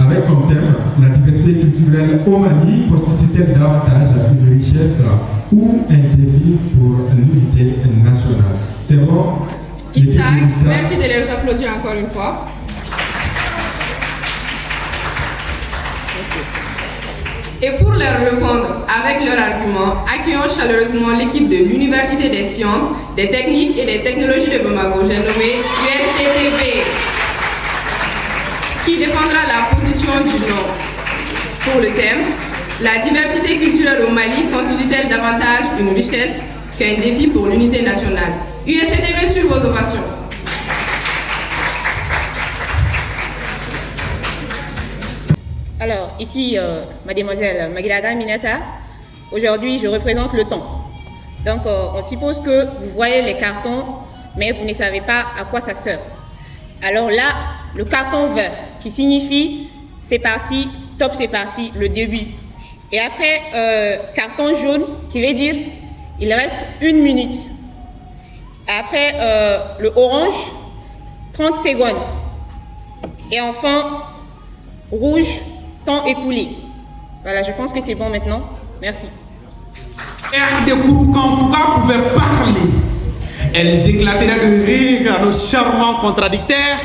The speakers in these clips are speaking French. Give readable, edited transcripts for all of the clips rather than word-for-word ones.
avec comme thème la diversité culturelle au Mali constitue-t-elle davantage une richesse ou un défi pour l'unité nationale? C'est bon? Merci de les applaudir encore une fois. Et pour leur répondre avec leurs arguments, accueillons chaleureusement l'équipe de l'Université des sciences, des techniques et des technologies de Bamako, j'ai nommé USTTB, qui défendra la position du nom. Pour le thème, la diversité culturelle au Mali constitue-t-elle davantage une richesse qu'un défi pour l'unité nationale? USTTB sur vos ovations. Alors, ici, mademoiselle Magilada Minata, aujourd'hui, je représente le temps. Donc, on suppose que vous voyez les cartons, mais vous ne savez pas à quoi ça sert. Alors là, le carton vert, qui signifie c'est parti, top c'est parti, le début. Et après, carton jaune, qui veut dire il reste 1 minute. Après, le orange, 30 secondes. Et enfin, rouge, temps écoulé. Voilà, je pense que c'est bon maintenant. Merci. R de Kouroukanfouka pouvaient parler. Elles éclateraient de rire à nos charmants contradicteurs,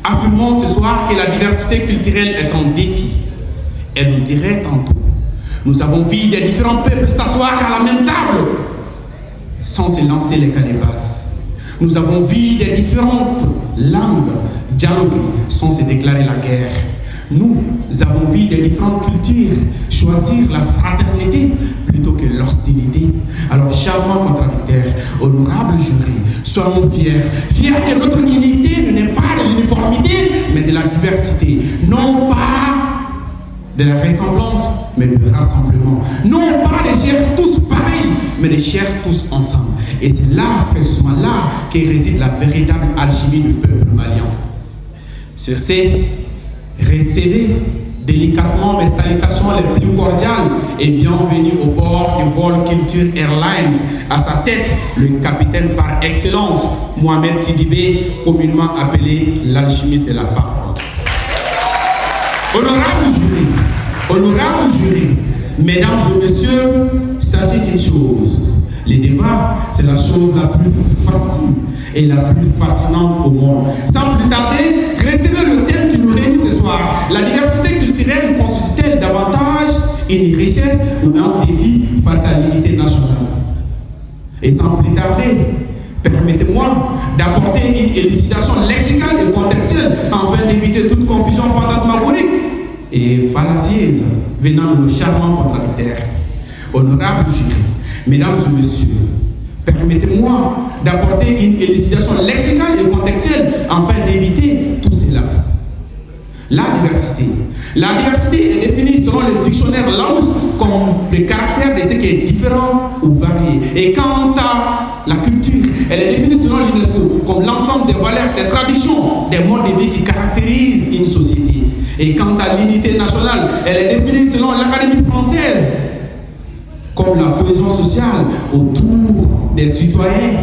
affirmant ce soir que la diversité culturelle est un défi. Elles nous diraient tantôt: nous avons vu des différents peuples s'asseoir à la même table, sans se lancer les calebasses. Nous avons vu des différentes langues dialoguer sans se déclarer la guerre. Nous avons vu des différentes cultures choisir la fraternité plutôt que l'hostilité. Alors, charmants contradicteurs, honorables jurés, soyons fiers que notre unité ne n'est pas de l'uniformité, mais de la diversité. Non pas de la ressemblance, mais du rassemblement. Non pas de chair tous pareils, mais de chair tous ensemble. Et c'est là, précisément là, que réside la véritable alchimie du peuple malien. Sur ces recevez délicatement mes salutations les plus cordiales et bienvenue au port du vol Culture Airlines. À sa tête, le capitaine par excellence, Mohamed Sidibé, communément appelé l'alchimiste de la parole. Honorables jurys, mesdames et messieurs, sachez une chose: les débats, c'est la chose la plus facile et la plus fascinante au monde. Sans plus tarder, recevez le thème qui nous réunit ce soir. La diversité culturelle constitue-t-elle davantage une richesse ou un défi face à l'unité nationale? Et sans plus tarder, permettez-moi d'apporter une élucidation lexicale et contextuelle afin d'éviter toute confusion fantasmagorique et fallacieuse venant de nos charmants contradicteurs. Honorables jurys, mesdames et messieurs, permettez-moi d'apporter une élucidation lexicale et contextuelle afin d'éviter tout cela. La diversité. La diversité est définie selon le dictionnaire Larousse comme le caractère de ce qui est différent ou varié. Et quant à la culture, elle est définie selon l'UNESCO comme l'ensemble des valeurs, des traditions, des modes de vie qui caractérisent une société. Et quant à l'unité nationale, elle est définie selon l'Académie française comme la cohésion sociale autour des citoyens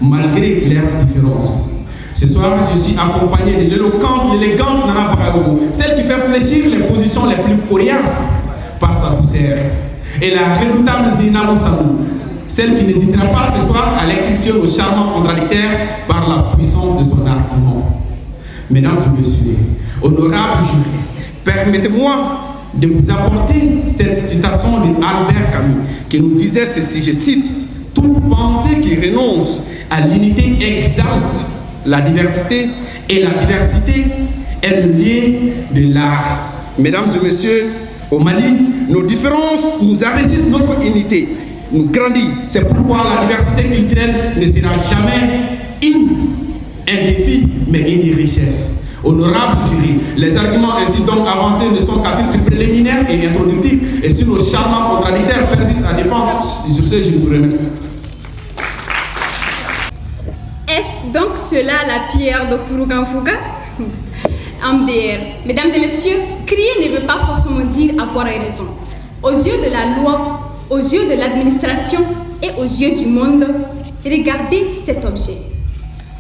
malgré leurs différences. Ce soir, je suis accompagné de l'éloquente, l'élégante Nana Barago, celle qui fait fléchir les positions les plus coriaces par sa douceur, et la redoutable Zina Moussamou, celle qui n'hésitera pas ce soir à l'électrifier nos charmants contradicteurs par la puissance de son argument. Mesdames et messieurs, honorables jurés, permettez-moi de vous apporter cette citation d'Albert Camus qui nous disait ceci, je cite: « Toute pensée qui renonce à l'unité exalte la diversité, et la diversité est le lien de l'art. » Mesdames et messieurs, au Mali, nos différences nous enrichissent notre unité, nous grandit. C'est pourquoi la diversité culturelle ne sera jamais un défi, mais une richesse. Honorables jury, les arguments ainsi donc avancés ne sont qu'à titre préliminaire et introductif, et si nos charmants contradicteurs persistent à défendre, sur ce, je vous remercie. Est-ce donc cela la pierre de Kouroukanfouka? MDR. Mesdames et messieurs, crier ne veut pas forcément dire avoir raison. Aux yeux de la loi, aux yeux de l'administration et aux yeux du monde, regardez cet objet.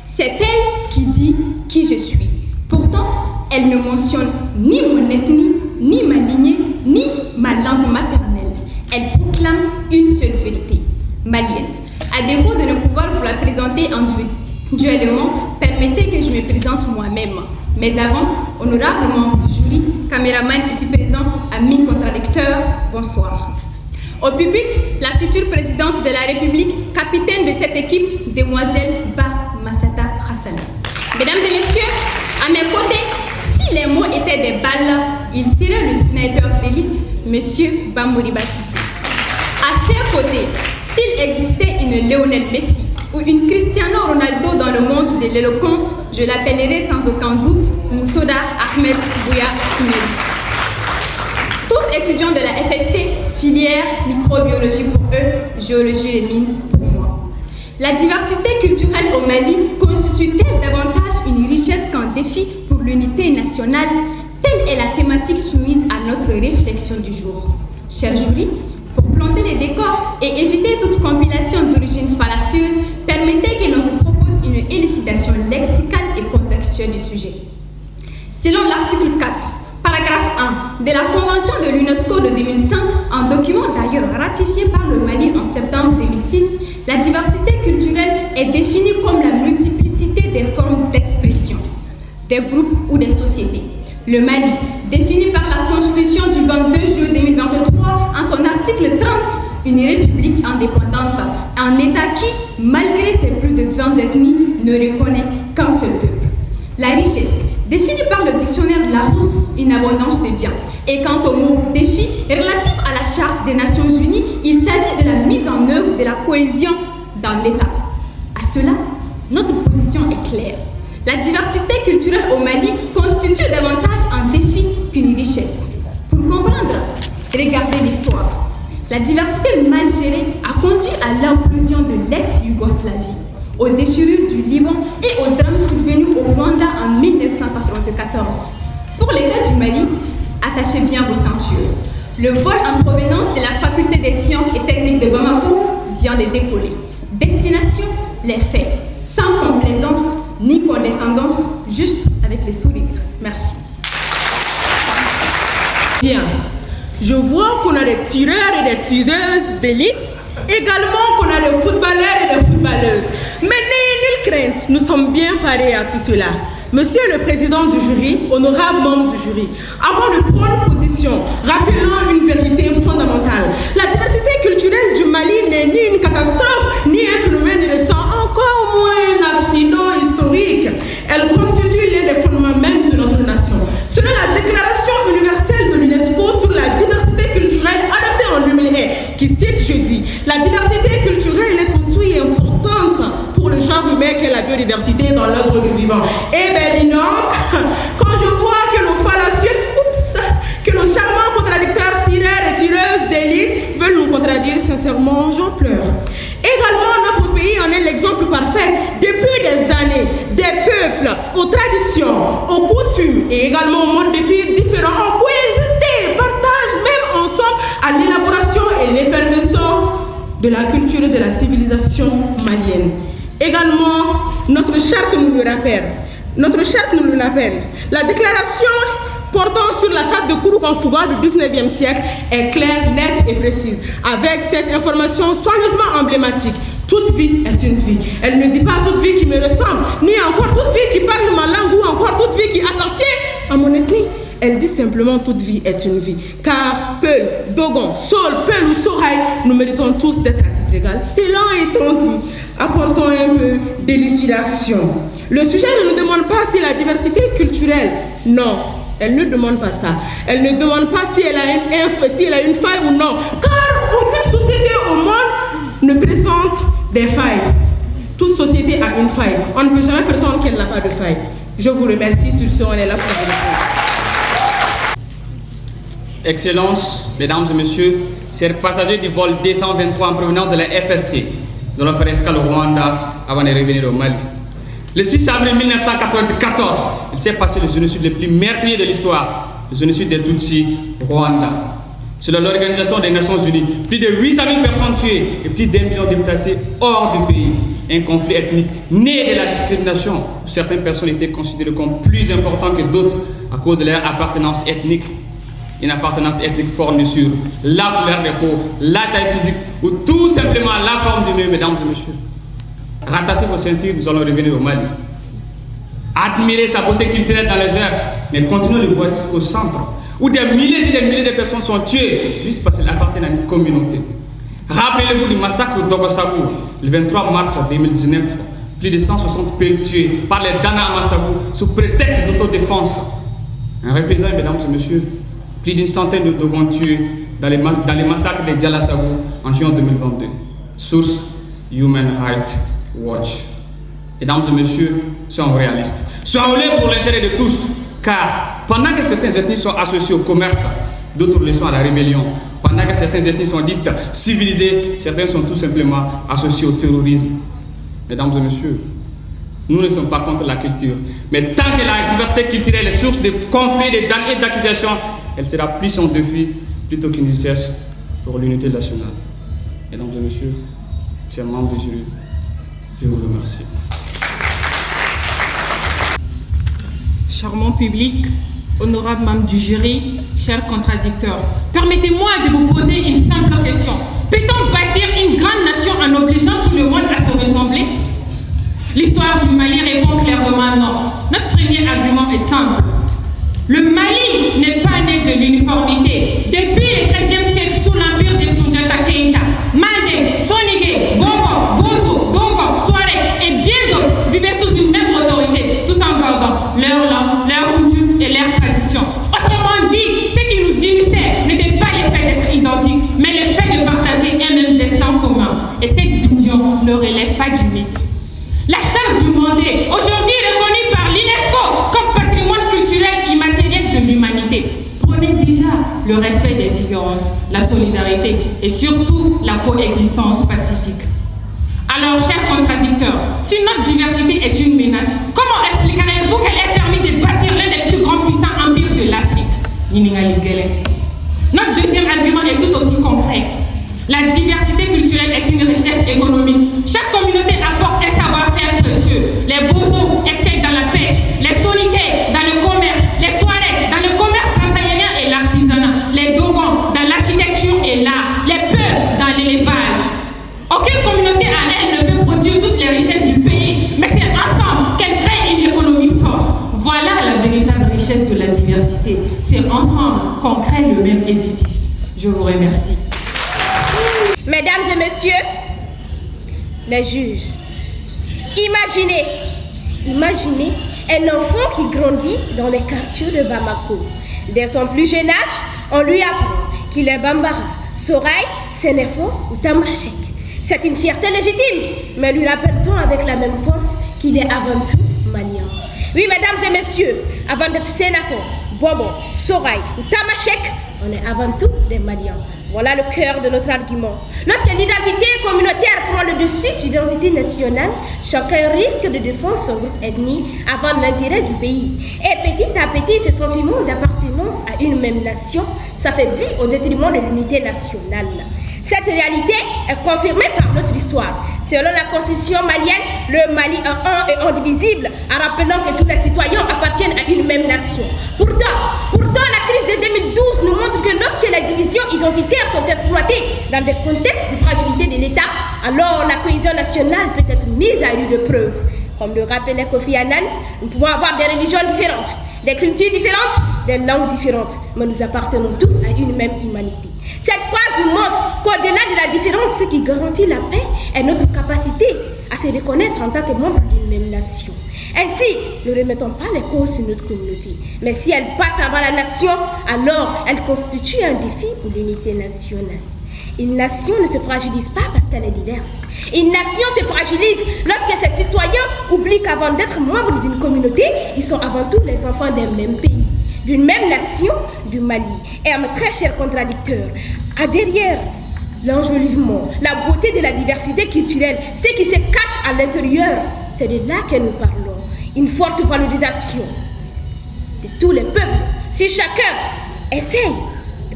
C'est elle qui dit qui je suis. Pourtant, elle ne mentionne ni mon ethnie, ni ma lignée, ni ma langue maternelle. Elle proclame une seule vérité, malienne. À défaut de ne pouvoir vous la présenter individuellement, permettez que je me présente moi-même. Mais avant, honorable membre du jury, caméraman ici présent, amis contradicteurs, bonsoir. Au pupitre, la future présidente de la République, capitaine de cette équipe, demoiselle Ba Massata Hassan. Mesdames et messieurs, à mes côtés, si les mots étaient des balles, il serait le sniper d'élite, monsieur Bamoriba Sissi. À ses côtés, s'il existait une Lionel Messi ou une Cristiano Ronaldo dans le monde de l'éloquence, je l'appellerais sans aucun doute Moussoda Ahmed Bouya Timeli. Tous étudiants de la FST, filière microbiologie pour eux, géologie et mines pour moi. La diversité culturelle au Mali constitue-t-elle davantage une richesse qu'un défi pour l'unité nationale? Telle est la thématique soumise à notre réflexion du jour. Chers jurys, pour planter les décors et éviter toute compilation d'origine fallacieuse, permettez que l'on vous propose une élucidation lexicale et contextuelle du sujet. Selon l'article 4, paragraphe 1 de la Convention de l'UNESCO de 2005, un document d'ailleurs ratifié par le Mali en septembre 2006, la diversité culturelle est définie comme la multiplicité des formes d'expression, des groupes ou des sociétés. Le Mali, défini par la Constitution du 22 juillet 2023 en son article 30, une république indépendante, un État qui, malgré ses plus de 20 ethnies, ne reconnaît qu'un seul peuple. La richesse, définie par le dictionnaire Larousse, une abondance de biens. Et quant au mot défi, relatif à la Charte des Nations Unies, il s'agit de la mise en œuvre de la cohésion dans l'État. À cela, notre position est claire. La diversité culturelle au Mali constitue davantage un défi qu'une richesse. Pour comprendre, regardez l'histoire. La diversité mal gérée a conduit à l'implosion de l'ex-Yougoslavie, aux déchirures du Liban et aux drames survenus au Rwanda en 1994. Pour les cas du Mali, attachez bien vos ceintures. Le vol en provenance de la Faculté des sciences et techniques de Bamako vient de décoller. Destination, les faits, sans complaisance ni condescendance, juste avec les sourires. Merci. Bien, je vois qu'on a des tireurs et des tireuses d'élite, également qu'on a des footballeurs et des footballeuses. Mais n'ayez nulle crainte, nous sommes bien parés à tout cela. Monsieur le président du jury, honorable membre du jury, avant de prendre position, rappelons une vérité fondamentale. La diversité culturelle du Mali n'est ni une catastrophe, ni un phénomène récent, encore moins un accident historique. Elle constitue l'un des fondements même de notre nation. Selon la Déclaration universelle de l'UNESCO sur la diversité culturelle adoptée en 2001, qui cite jeudi, la diversité culturelle est aussi importante pour le genre humain qu'est la biodiversité dans l'ordre du vivant. Eh bien, dis donc, quand je vois que nos fallacieux, que nos charmants contradicteurs tireurs et tireuses d'élite veulent nous contredire, sincèrement, j'en pleure. Également, notre pays en est l'exemple parfait. Depuis des années, des peuples aux traditions, aux coutumes et également aux modes de vie différents ont coexisté, partagent même ensemble à l'élaboration et l'effervescence de la culture et de la civilisation malienne. Également, notre charte nous le rappelle. La déclaration portant sur la charte de Kouroukanfouga du 19e siècle est claire, nette et précise, avec cette information soigneusement emblématique. Toute vie est une vie. Elle ne dit pas toute vie qui me ressemble, ni encore toute vie qui parle ma langue, ou encore toute vie qui appartient à mon ethnie. Elle dit simplement toute vie est une vie. Car Peul, Dogon, Sol, Peul ou Sorail, nous méritons tous d'être à titre égal. Cela étant dit, apportons un peu d'élucidation. Le sujet ne nous demande pas si la diversité culturelle, non. Elle ne demande pas ça. Elle ne demande pas si elle a une faille ou non. Car aucune société au monde ne présente des failles. Toute société a une faille. On ne peut jamais prétendre qu'elle n'a pas de faille. Je vous remercie. Sur ce, on est là pour vous répondre. Excellences, mesdames et messieurs, chers passagers du vol 223 en provenance de la FST, nous allons faire escale au Rwanda avant de revenir au Mali. Le 6 avril 1994, il s'est passé le génocide le plus meurtrier de l'histoire, le génocide des Tutsis au Rwanda. Selon l'Organisation des Nations Unies, plus de 800 000 personnes tuées et plus d'1 million déplacés hors du pays. Un conflit ethnique né de la discrimination, où certaines personnes étaient considérées comme plus importantes que d'autres à cause de leur appartenance ethnique. une appartenance ethnique fournie sur la couleur de peau, la taille physique ou tout simplement la forme du nez, mesdames et messieurs. Rattachez vos ceintures, nous allons revenir au Mali. Admirez sa beauté culturelle dans les airs, mais continuez de le voir jusqu'au centre, où des milliers et des milliers de personnes sont tuées juste parce qu'elles appartiennent à une communauté. Rappelez-vous du massacre d'Ogosabou, le 23 mars 2019. Plus de 160 pays tués par les Dana Amassabou sous prétexte d'autodéfense. Un représailles, mesdames et messieurs, plus d'une centaine de Dogons tués dans les massacres de Djalassabou en juin 2022. Source Human Rights Watch. Mesdames et messieurs, soyons réalistes. Soyons-les pour l'intérêt de tous, car pendant que certaines ethnies sont associées au commerce, d'autres le sont à la rébellion. Pendant que certaines ethnies sont dites civilisées, certaines sont tout simplement associées au terrorisme. Mesdames et messieurs, nous ne sommes pas contre la culture, mais tant que la diversité culturelle est source de conflits, de dames et d'accusations, elle sera plus un défi plutôt qu'une richesse pour l'unité nationale. Mesdames et messieurs, chers membres du jury, je vous remercie. Charmant public, honorable membre du jury, chers contradicteurs, permettez-moi de vous poser une simple question. Peut-on bâtir une grande nation en obligeant tout le monde à se ressembler? L'histoire du Mali répond clairement non. Notre premier argument est simple. Le Mali n'est pas né de l'uniformité. Depuis le XIIIe siècle, sous l'empire de Soundiata Keïta, Mandé, Sonigé, Bongo, Bozo, Gongo, Touareg et bien d'autres vivaient sous une même autorité, tout en gardant leur langue, leurs coutumes et leurs traditions. Autrement dit, ce qui nous unissait n'était pas le fait d'être identiques, mais le fait de partager un même destin commun. Et cette vision ne relève pas du mythe. La charte du Mandé, aujourd'hui reconnue par l'UNESCO comme patrimoine culturel immatériel de l'humanité, prenait déjà le respect des différences, la solidarité et surtout la coexistence pacifique. Alors, chers contradicteurs, si notre diversité est une menace, comment expliquerez-vous qu'elle ait permis de bâtir l'un des plus grands puissants empires de l'Afrique? Notre deuxième argument est tout aussi concret. La diversité culturelle est une richesse économique. Chaque communauté apporte un savoir-faire précieux. Les Bozos excellent dans la pêche, les Soninké dans le commerce, les Touaregs dans le commerce transsaharien et l'artisanat, les Dogons dans l'architecture et l'art, les Peuls dans l'élevage. Aucune communauté à elle ne peut produire toutes les richesses du pays, mais c'est ensemble qu'elle crée une économie forte. Voilà la véritable richesse de la diversité. C'est ensemble qu'on crée le même édifice. Je vous remercie. Mesdames et messieurs, les juges, imaginez un enfant qui grandit dans les quartiers de Bamako. Dès son plus jeune âge, on lui apprend qu'il est Bambara, Soraï, Sénéfo ou Tamashek. C'est une fierté légitime, mais lui rappelle-t-on avec la même force qu'il est avant tout malien. Oui, mesdames et messieurs, avant d'être Sénéfo, Bobo, Soraï ou Tamashek, on est avant tout des Maliens. Voilà le cœur de notre argument. Lorsque l'identité communautaire prend le dessus sur l'identité nationale, chacun risque de défendre son groupe ethnique avant l'intérêt du pays. Et petit à petit, ce sentiment d'appartenance à une même nation s'affaiblit au détriment de l'unité nationale. Cette réalité est confirmée par notre histoire. Selon la constitution malienne, le Mali est un et indivisible, en rappelant que tous les citoyens appartiennent à une même nation. Pourtant, la crise de 2012 nous montre que lorsque les divisions identitaires sont exploitées dans des contextes de fragilité de l'État, alors la cohésion nationale peut être mise à rude épreuve. Comme le rappelait Kofi Annan, nous pouvons avoir des religions différentes, des cultures différentes, des langues différentes, mais nous appartenons tous à une même humanité. Cette phrase nous montre qu'au-delà de la différence, ce qui garantit la paix est notre capacité à se reconnaître en tant que membre d'une même nation. Ainsi, ne remettons pas les causes sur notre communauté, mais si elle passe avant la nation, alors elle constitue un défi pour l'unité nationale. Une nation ne se fragilise pas parce qu'elle est diverse. Une nation se fragilise lorsque ses citoyens oublient qu'avant d'être membres d'une communauté, ils sont avant tout les enfants d'un même pays, d'une même nation, du Mali. Et à mes très chers contradicteurs, derrière l'enjolivement, la beauté de la diversité culturelle, ce qui se cache à l'intérieur, c'est de là que nous parlons. Une forte valorisation de tous les peuples. Si chacun essaye,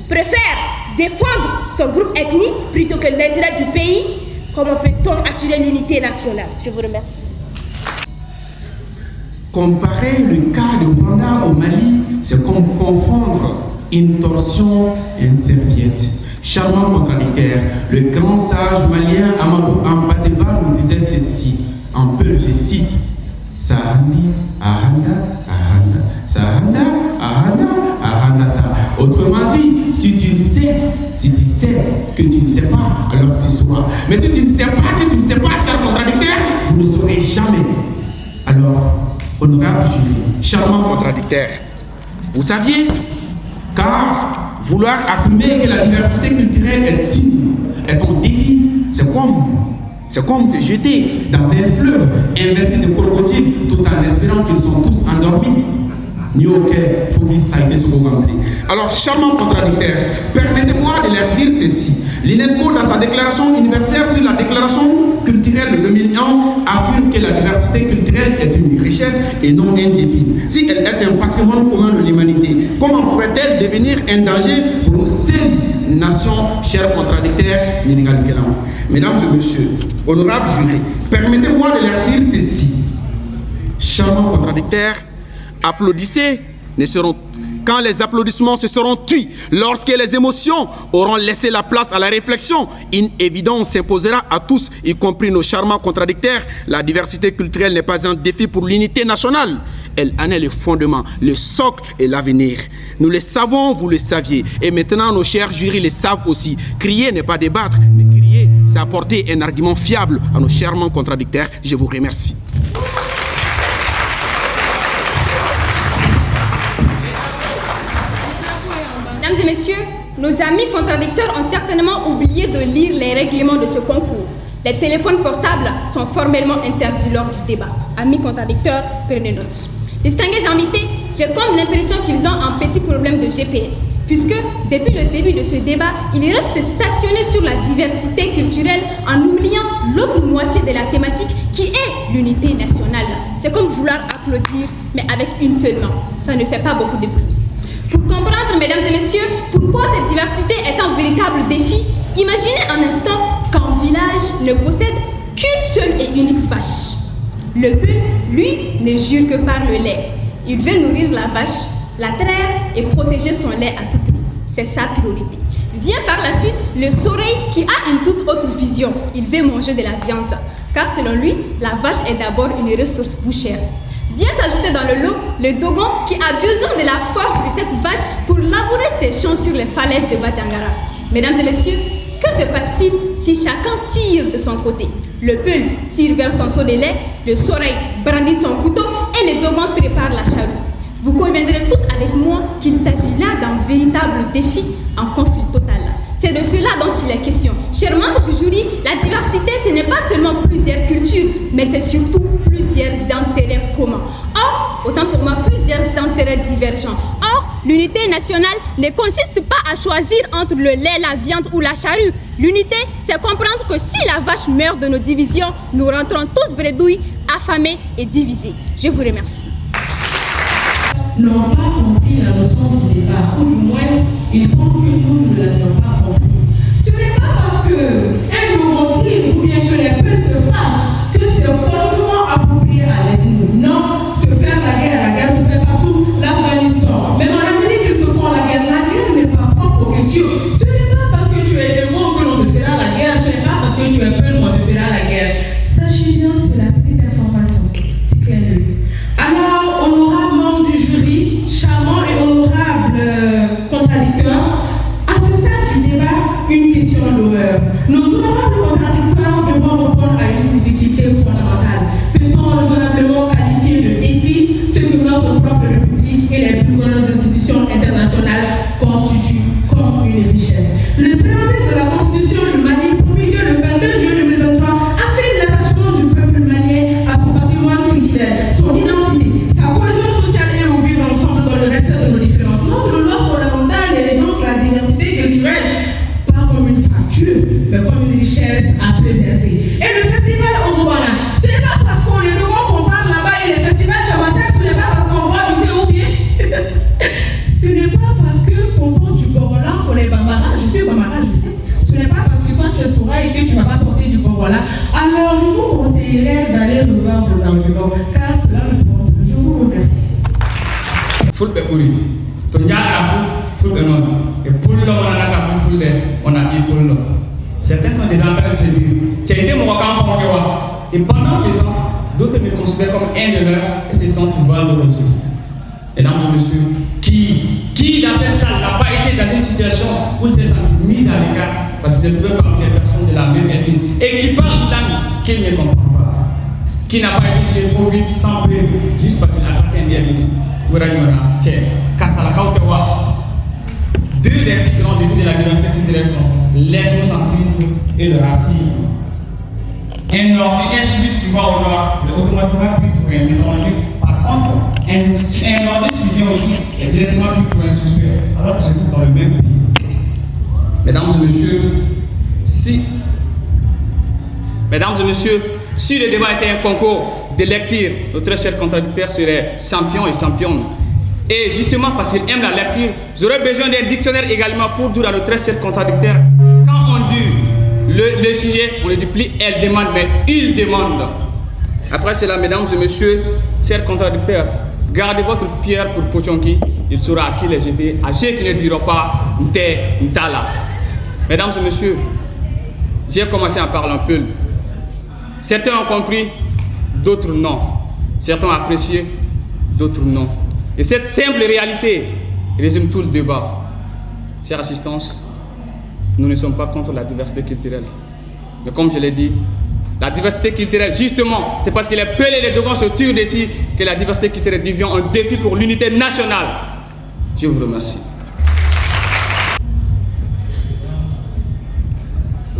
préfère défendre son groupe ethnique plutôt que l'intérêt du pays, comment peut-on assurer l'unité nationale? Je vous remercie. Comparer le cas de Rwanda au Mali, c'est comme confondre une torsion et une serviette. Charmant contradicteur, le grand sage malien Amadou Ampateba nous disait ceci, en peu je cite, Sahandi, Ahanda, Ahanda, Sahanda, Ahanda, Ahandata. Autrement dit, si tu sais que tu ne sais pas, alors tu sauras. Mais si tu ne sais pas que tu ne sais pas, cher contradicteur, vous ne saurez jamais. Alors, honorable jury, charmant contradicteur, vous saviez, car vouloir affirmer que la diversité culturelle est un défi, c'est comme se jeter dans un fleuve investi de crocodiles tout en espérant qu'ils sont tous endormis. Alors, charmant contradicteur, permettez-moi de leur dire ceci. L'UNESCO, dans sa déclaration universelle sur la déclaration culturelle de 2001, affirme que la diversité culturelle est une richesse et non un défi. Si elle est un patrimoine commun de l'humanité, comment pourrait-elle devenir un danger pour une seule nation, chers contradicteurs, mesdames et messieurs, honorables jurés, permettez-moi de leur dire ceci. Charmant contradicteur, applaudissez, quand les applaudissements se seront tus, lorsque les émotions auront laissé la place à la réflexion, une évidence s'imposera à tous, y compris nos charmants contradicteurs. La diversité culturelle n'est pas un défi pour l'unité nationale. Elle en est le fondement, le socle et l'avenir. Nous le savons, vous le saviez. Et maintenant, nos chers jurys le savent aussi. Crier n'est pas débattre, mais crier, c'est apporter un argument fiable à nos charmants contradicteurs. Je vous remercie. Mesdames et messieurs, nos amis contradicteurs ont certainement oublié de lire les règlements de ce concours. Les téléphones portables sont formellement interdits lors du débat. Amis contradicteurs, prenez note. Distingués invités, j'ai comme l'impression qu'ils ont un petit problème de GPS, puisque depuis le début de ce débat, ils restent stationnés sur la diversité culturelle en oubliant l'autre moitié de la thématique qui est l'unité nationale. C'est comme vouloir applaudir, mais avec une seule main. Ça ne fait pas beaucoup de bruit. Pour comprendre, mesdames et messieurs, pourquoi cette diversité est un véritable défi, imaginez un instant qu'un village ne possède qu'une seule et unique vache. Le peuple, lui, ne jure que par le lait. Il veut nourrir la vache, la traire et protéger son lait à tout prix. C'est sa priorité. Vient par la suite le soleil qui a une toute autre vision. Il veut manger de la viande, car selon lui, la vache est d'abord une ressource bouchère. Vient s'ajouter dans le lot le dogon qui a besoin de la force de cette vache pour labourer ses champs sur les falaises de Badiangara. Mesdames et messieurs, que se passe-t-il si chacun tire de son côté? Le peul tire vers son seau de lait, le soleil brandit son couteau et le dogon prépare la charrue. Vous conviendrez tous avec moi qu'il s'agit là d'un véritable défi, un conflit total. C'est de cela dont il est question. Chers membres du jury, la diversité, ce n'est pas seulement plusieurs cultures, mais c'est surtout plusieurs intérêts communs. Or, autant pour moi, plusieurs intérêts divergents. Or, l'unité nationale ne consiste pas à choisir entre le lait, la viande ou la charrue. L'unité, c'est comprendre que si la vache meurt de nos divisions, nous rentrons tous bredouilles, affamés et divisés. Je vous remercie. N'ont pas compris la notion du débat, ou du moins, ils pensent que nous ne l'avions pas compris. Ce n'est pas parce qu'un nouveau-tire ou bien que les peuples se fâchent que c'est forcément approprié à l'ethnie. Non, se faire la guerre se fait partout, l'Afghanistan. Même en Amérique, ils se font la guerre n'est pas propre aux cultures. Ce n'est pas parce que tu es démon que l'on te fera la guerre, ce n'est pas parce que tu es peur qu'on te fera la guerre. Sachez bien sur la petite information. Petit clin d'œil. Alors, honorable membre du jury, charmant et honorable contradicteur, à ce stade du débat, une question d'horreur. Nos honorables contradicteurs devront répondre à une difficulté fondamentale. Peut-on raisonnablement qualifier de défi ce que notre propre République et les plus grandes institutions internationales constituent comme une richesse? Le préambule de la Constitution du Mali, promulgué le 22 juillet 2023, affirme l'attachement du peuple malien à son patrimoine culturel, son identité, sa cohésion sociale et au vivre ensemble dans le respect de nos différences. Notre loi fondamentale est donc la diversité culturelle, pas comme une fracture, mais comme une richesse à préserver. Et le festival au Rwanda, ce n'est pas parce qu'on est nouveau qu'on parle là-bas et le festival de Machak, ce n'est pas parce qu'on voit du thé ou bien. Ce n'est pas parce qu'on porte du Corolla qu'on est Bambara. Je suis Bambara, je sais. Ce n'est pas parce que toi tu es Soura et que tu ne vas pas porter du Corolla. Alors je vous conseillerais d'aller revoir vos arguments, car cela ne compte. Je vous remercie. Fulbe Buri. Tonja Afu, Fulbe école. Certains sont des enfants de ces îles. Tu as été mon enfant. Et pendant ces ans, d'autres me considèrent comme un de leurs et se sentent valorisés. Mesdames et messieurs, qui dans cette salle n'a pas été dans une situation où il s'est senti mis à l'écart parce qu'il se trouvait parmi les personnes de la même ethnie et qui parle une langue qu'il ne comprend pas, qui n'a pas été chez trop vite sans paix juste parce qu'il a raté un bienvenu. Deux des plus grands défis de la diversité culturelle sont l'ethnocentrisme et le racisme. Un Suisse qui va au nord est automatiquement pris pour un étranger. Par contre, un nordiste qui vient au sud est directement pris pour un suspect, alors que c'est dans le même pays. Mesdames et messieurs, si le débat était un concours de lecture, nos très chers contradicteurs seraient champions et championnes. Et justement parce qu'ils aiment la lecture, j'aurais besoin d'un dictionnaire également pour dire à nos très chers contradicteurs, quand on dit le sujet, on ne dit plus elle demande, mais il demande. Après cela, mesdames et messieurs, chers contradicteurs, gardez votre pierre pour Pochonki, il saura à qui les jeter, à ceux qui ne diront pas Nte, Ntala. Mesdames et messieurs, j'ai commencé à parler un peu. Certains ont compris, d'autres non. Certains ont apprécié, d'autres non. Et cette simple réalité résume tout le débat. Chère assistance, nous ne sommes pas contre la diversité culturelle. Mais comme je l'ai dit, la diversité culturelle, justement, c'est parce que les Peuls et les Dogons se tuent dessus que la diversité culturelle devient un défi pour l'unité nationale. Je vous remercie.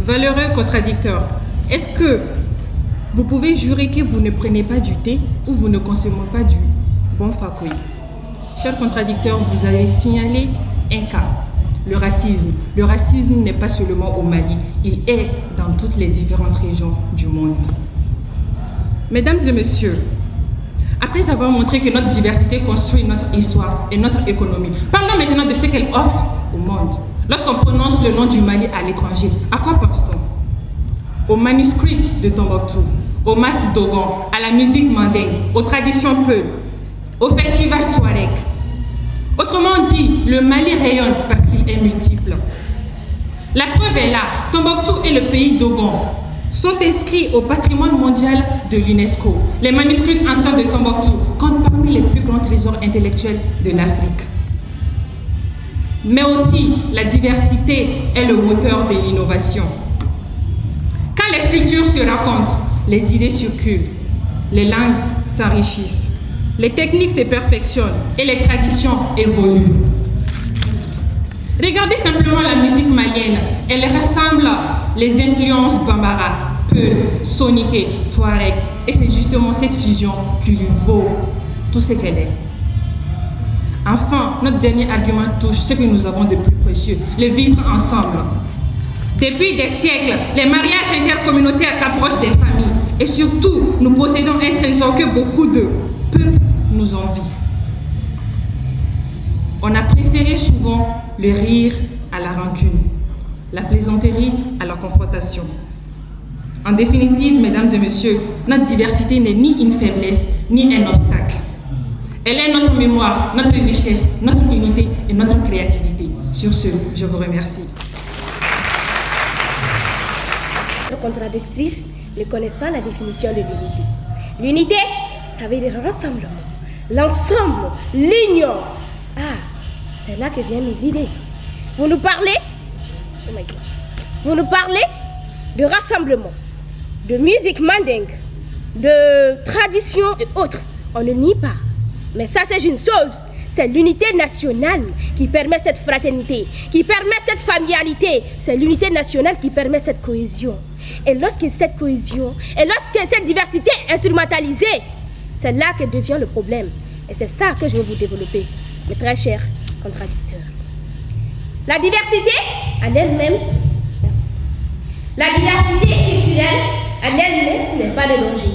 Valeureux contradicteur, est-ce que vous pouvez jurer que vous ne prenez pas du thé ou vous ne consommez pas du bon fakoui? Chers contradicteurs, vous avez signalé un cas, le racisme. Le racisme n'est pas seulement au Mali, il est dans toutes les différentes régions du monde. Mesdames et messieurs, après avoir montré que notre diversité construit notre histoire et notre économie, parlons maintenant de ce qu'elle offre au monde. Lorsqu'on prononce le nom du Mali à l'étranger, à quoi pense-t-on? Aux manuscrits de Tombouctou, aux masques Dogon, à la musique mandingue, aux traditions Peul, au festival Touareg. Autrement dit, le Mali rayonne parce qu'il est multiple. La preuve est là, Tombouctou et le pays Dogon sont inscrits au patrimoine mondial de l'UNESCO. Les manuscrits anciens de Tombouctou comptent parmi les plus grands trésors intellectuels de l'Afrique. Mais aussi, la diversité est le moteur de l'innovation. Quand les cultures se racontent, les idées circulent, les langues s'enrichissent, les techniques se perfectionnent et les traditions évoluent. Regardez simplement la musique malienne, elle rassemble les influences Bambara, Peul, Soninké, Touareg, et c'est justement cette fusion qui lui vaut tout ce qu'elle est. Enfin, notre dernier argument touche ce que nous avons de plus précieux, le vivre ensemble. Depuis des siècles, les mariages intercommunautaires rapprochent des familles et surtout, nous possédons un trésor que beaucoup de peuples nous envient. On a préféré souvent le rire à la rancune, la plaisanterie à la confrontation. En définitive, mesdames et messieurs, notre diversité n'est ni une faiblesse, ni un obstacle. Elle est notre mémoire, notre richesse, notre unité et notre créativité. Sur ce, je vous remercie. Les contradictrices ne connaissent pas la définition de l'unité. L'unité, ça veut dire rassemblement. L'ensemble, l'union. Ah, c'est là que vient l'idée. Vous nous parlez, oh my God, vous nous parlez de rassemblement, de musique mandingue, de tradition et autres. On ne nie pas. Mais ça, c'est une chose. C'est l'unité nationale qui permet cette fraternité, qui permet cette familialité. C'est l'unité nationale qui permet cette cohésion. Et lorsque cette cohésion, et lorsque cette diversité est instrumentalisée, c'est là que devient le problème. Et c'est ça que je veux vous développer, mes très chers contradicteurs. La diversité en elle-même, la diversité culturelle en elle-même n'est pas de danger.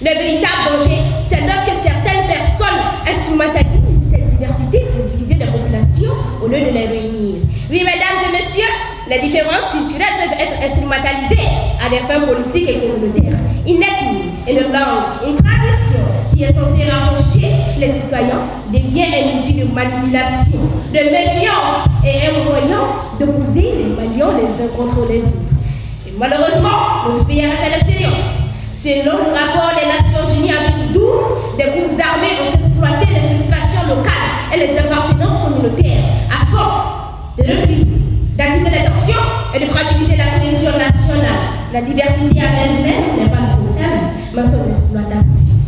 Le véritable danger, c'est lorsque certaines personnes instrumentalisent cette diversité pour diviser la population au lieu de les réunir. Oui, mesdames et messieurs, les différences culturelles peuvent être instrumentalisées à des fins politiques et communautaires. Une ethnie, une langue, une tradition qui est censée rapprocher les citoyens devient un outil de manipulation, de méfiance et un moyen d'opposer les Maliens les uns contre les autres. Et malheureusement, notre pays a fait l'expérience. Selon le rapport des Nations Unies en 2012, des groupes armés ont exploité les frustrations locales et les appartenances communautaires afin de recruter, d'attiser les tensions et de fragiliser la cohésion nationale. La diversité en elle-même n'est pas le problème, mais son exploitation.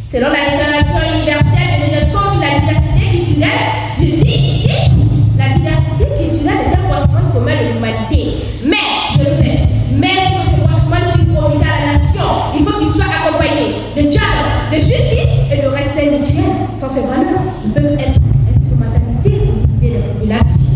Selon la Déclaration universelle de l'UNESCO sur la diversité culturelle, je dis ici, la diversité culturelle est un patrimoine commun de l'humanité. Mais, je répète, même pour que ce patrimoine puisse profiter à la nation, il faut qu'il soit accompagné de dialogue, de justice et de respect mutuel. Sans ces valeurs, ils peuvent être instrumentalisés pour diviser la population.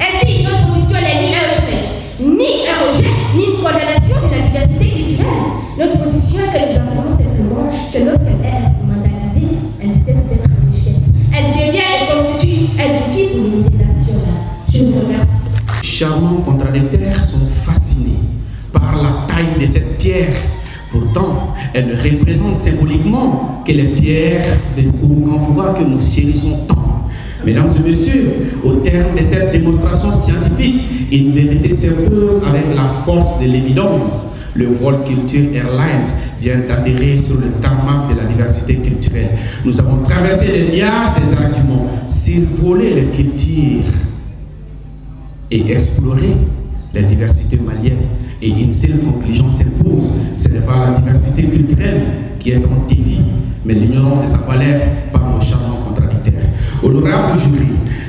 Ainsi, notre position n'est ni un reflet, ni un rejet, ni une condamnation de la diversité culturelle. Notre position est que nous affirmons simplement que lorsqu'elle est instrumentalisée, elle cesse d'être une richesse. Elle devient et constitue un défi pour l'unité nationale. Je vous remercie. Charmants contradicteurs sont fascinés par la taille de cette pierre. Pourtant, elle représente symboliquement que les pierres de Kouroukanfouga que nous chérissons tant. Mesdames et messieurs, au terme de cette démonstration scientifique, une vérité s'impose avec la force de l'évidence. Le vol Culture Airlines vient d'atterrir sur le tarmac de la diversité culturelle. Nous avons traversé les nuages des arguments, survolé les cultures et exploré la diversité malienne. Et une seule conclusion s'impose, ce n'est pas la diversité culturelle qui est en défi, mais l'ignorance de sa valeur par nos charmants contradicteurs. Honorable jury,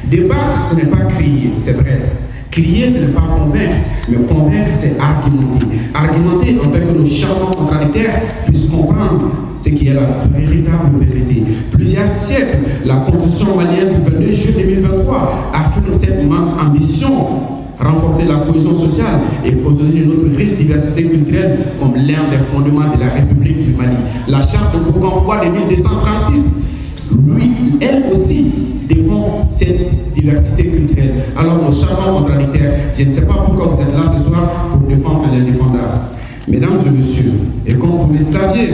débattre ce n'est pas crier, c'est vrai. Crier ce n'est pas convaincre, mais convaincre c'est argumenter. Argumenter en fait que nos charmants contradicteurs puissent comprendre ce qui est la véritable vérité. Plusieurs siècles, la Constitution malienne du 22 juillet 2023 affirme cette ambition, renforcer la cohésion sociale et protéger notre riche diversité culturelle comme l'un des fondements de la République du Mali. La charte de Kouroukanfouga de 1236, elle aussi défend cette diversité culturelle. Alors nos charmants contradicteurs, je ne sais pas pourquoi vous êtes là ce soir pour défendre l'indéfendable. Mesdames et messieurs, et comme vous le saviez,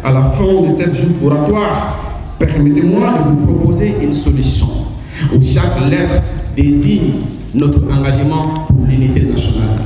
à la fin de cette joute oratoire, permettez-moi de vous proposer une solution où chaque lettre désigne notre engagement pour l'unité nationale.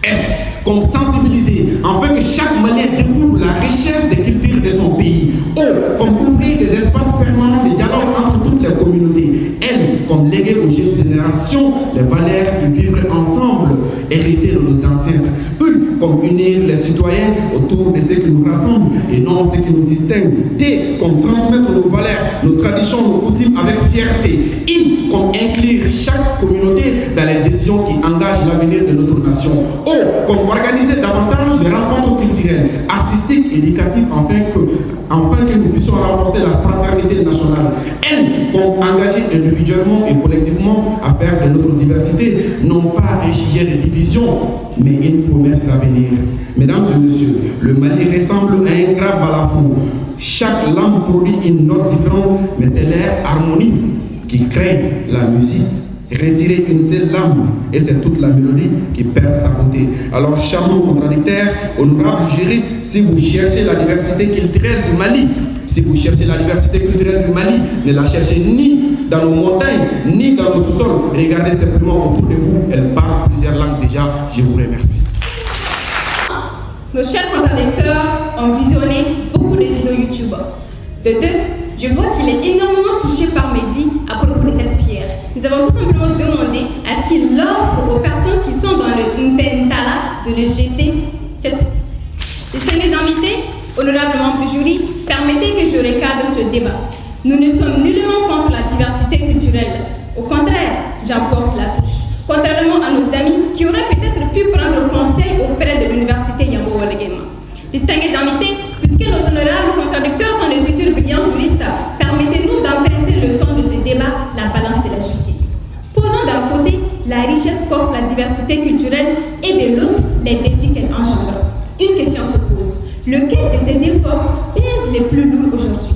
S comme sensibiliser, afin que chaque Malien découvre la richesse des cultures de son pays. O comme ouvrir des espaces permanents de dialogue entre toutes les communautés. L comme léguer aux jeunes générations les valeurs de vivre ensemble, héritées de nos ancêtres. U comme unir les citoyens autour de ce qui nous rassemble et non ce qui nous distingue. T comme transmettre nos valeurs, nos traditions, nos coutumes avec fierté. I comme inclure chaque communauté dans les décisions qui engagent l'avenir de notre nation. O comme organiser davantage de rencontres culturelles, artistiques, éducatives, afin que nous puissions renforcer la fraternité nationale. N comme engager individuellement et collectivement à faire de notre diversité non pas un sujet de division, mais une promesse d'avenir. Mesdames et messieurs, le Mali ressemble à un grand balafon. Chaque langue produit une note différente, mais c'est leur harmonie qui crée la musique. Retirer une seule lame et c'est toute la mélodie qui perd sa beauté. Alors, charmant contradicteur, honorable jury, si vous cherchez la diversité culturelle du Mali, ne la cherchez ni dans nos montagnes, ni dans nos sous-sols. Regardez simplement autour de vous, elle parle plusieurs langues déjà. Je vous remercie. Nos chers contradicteurs ont visionné beaucoup de vidéos YouTube. De deux, je vois qu'il est énormément touché par Mehdi à propos de cette pierre. Nous avons tout simplement demandé à ce qu'il offre aux personnes qui sont dans le Ntentala de le jeter cette. Distingués invités, honorables membres du jury, permettez que je recadre ce débat. Nous ne sommes nullement contre la diversité culturelle. Au contraire, j'emporte la touche. Contrairement à nos amis qui auraient peut-être pu prendre conseil auprès de l'université Yambo Walegema. Distingués invités, puisque nos honorables contradicteurs sont de futurs brillants juristes, permettez-nous d'emprunter le temps de ce débat, la balance de la justice. Posant d'un côté la richesse qu'offre la diversité culturelle et de l'autre les défis qu'elle engendre. Une question se pose. Lequel de ces deux forces pèse les plus lourds aujourd'hui?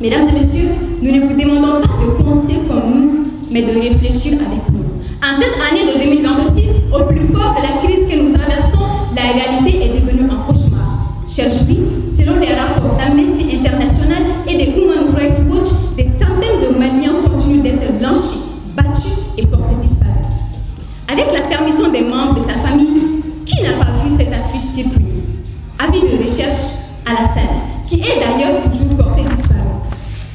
Mesdames et messieurs, nous ne vous demandons pas de penser comme nous, mais de réfléchir avec nous. En cette année de 2026, au plus fort de la crise que nous traversons, la réalité est devenue un cauchemar. Chers jury, selon les rapports d'Amnesty International et de Human Rights Watch, des centaines de Maliens continuent d'être blanchis, battus et avec la permission des membres de sa famille. Qui n'a pas vu cette affiche circuler? Avis de recherche à la salle, qui est d'ailleurs toujours portée disparue.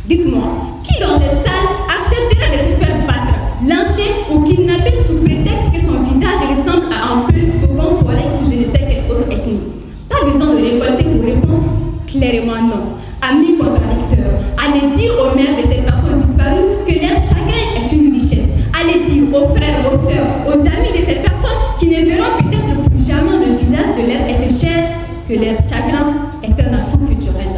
Dites-moi, qui dans cette salle accepterait de se faire battre, lyncher ou kidnapper sous prétexte que son visage ressemble à un peu Dogon, Touareg ou je ne sais quelle autre ethnie? Pas besoin de récolter vos réponses. Clairement non. Amis contradicteurs, allez dire aux mères de ces personnes disparues que leur chagrin est une richesse. Allez dire aux frères, aux sœurs, aux amis de ces personnes qui ne verront peut-être plus jamais le visage de leur être cher que leur chagrin est un atout culturel.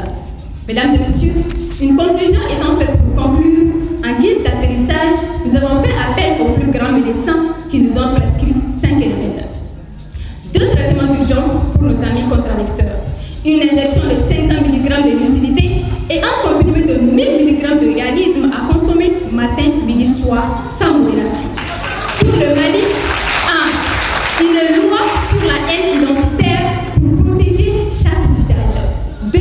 Mesdames et messieurs, une conclusion étant faite pour conclure, en guise d'atterrissage, nous avons fait appel aux plus grands médecins qui nous ont prescrit 5 éléments. 2 traitements d'urgence pour nos amis contradicteurs, une injection de 500 mg de lucidité et un comprimé de 1000 mg de réalisme à consommer matin, midi, soir, sans modération. Pour le Mali, 1. Une loi sur la haine identitaire pour protéger chaque visage. 2.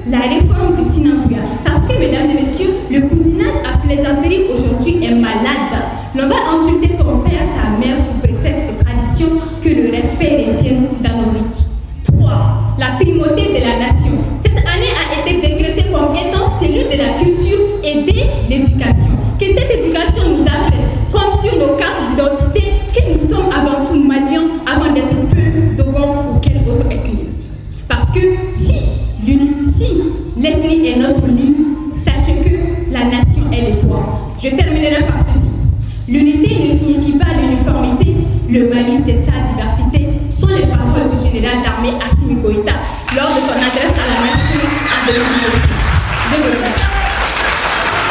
La réforme du Sinambouya. Parce que, mesdames et messieurs, le cousinage à plaisanterie aujourd'hui est malade. L'on va insulter ton père, ta mère sous prétexte de tradition, que le respect revienne dans nos rites. 3. La primauté de la nation. Cette année a été décrétée comme étant cellule de la culture et de l'éducation. Que cette éducation nous apprenne, comme sur nos cartes d'identité, que nous sommes avant tout maliens, avant d'être peu, Dogon ou quelle autre ethnie. Parce que si l'ethnie est notre ligne, sachez que la nation est le toit. Je terminerai par ceci. L'unité ne signifie pas l'uniformité. Le Mali, c'est sa diversité, sont les paroles du général d'armée Assimi Goïta lors de son adresse à la